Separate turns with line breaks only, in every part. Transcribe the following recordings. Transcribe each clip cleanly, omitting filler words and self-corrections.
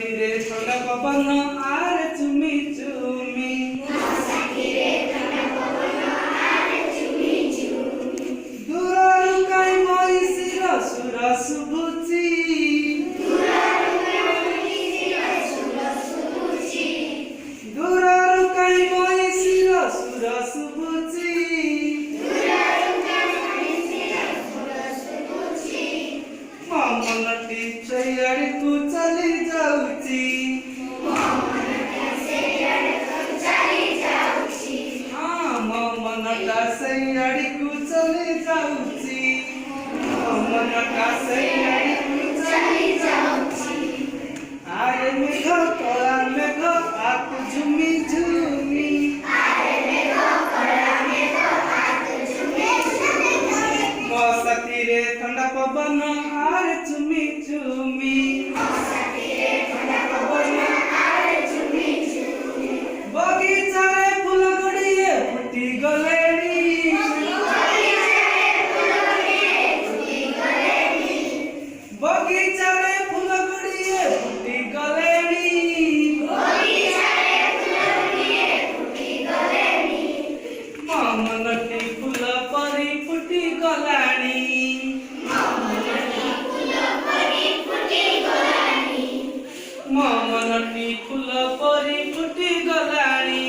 ସାଥିରେ ଥଣ୍ଡା ପବନ ଆରେ ଚୁମି ଚୁମି ଦୂରରୁ କାଇଁ ମଇଁଷିର ସୁର ଶୁଭୁଛି ଦୂରରୁ କାଇଁ ମଇଁଷିର ସୁର ଶୁଭୁଛି ମୋ ମନଟି ସେଇଆଡ଼କୁ ଚାଲି ଯାଉଛି ମୋ ମନଟା ସେଇଆଡ଼କୁ ଚାଲି ଯାଉଛି ମୋ ମନଟା ସେଇଆଡ଼କୁ ଚାଲି ଯାଉଛି ଆରେ ମେଘ କଳା ମେଘ ଆକୁ ଝୁମି ଝୁମି ମୋ ସାଥିରେ ଥଣ୍ଡା ପବନ ଆରେ ଚୁମି ଚୁମି ବଗିଚାରେ ଫୁଲ ଗୁଡ଼ିଏ ଫୁଟି ଗଲେଣି ବଗିଚାରେ ଫୁଲ ଗୁଡ଼ିଏ ଫୁଟି ଗଲେଣି ମୋ ମନଟି ଫୁଲ ପରି ଫୁଟି ଗଲାଣି ମୋ ମନଟି ଫୁଲ ପରି ଫୁଟି ଗଲାଣି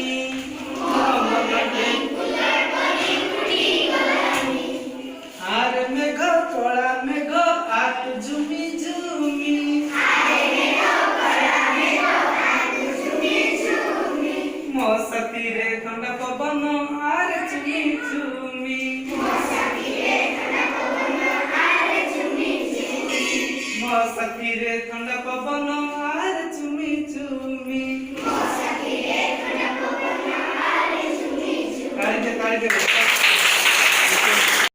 ଆରେ ମେଘ କଳା ମେଘ ଆକୁ ଝୁମି ଝୁମି ମୋ ସାଥିରେ ଥଣ୍ଡା ପବନ ଆରେ ଚୁମି ଚୁମି ମୋ ସାଥିରେ ଥଣ୍ଡା ପବନ ଆରେ ଚୁମି ଚୁମି କାଳିଦେ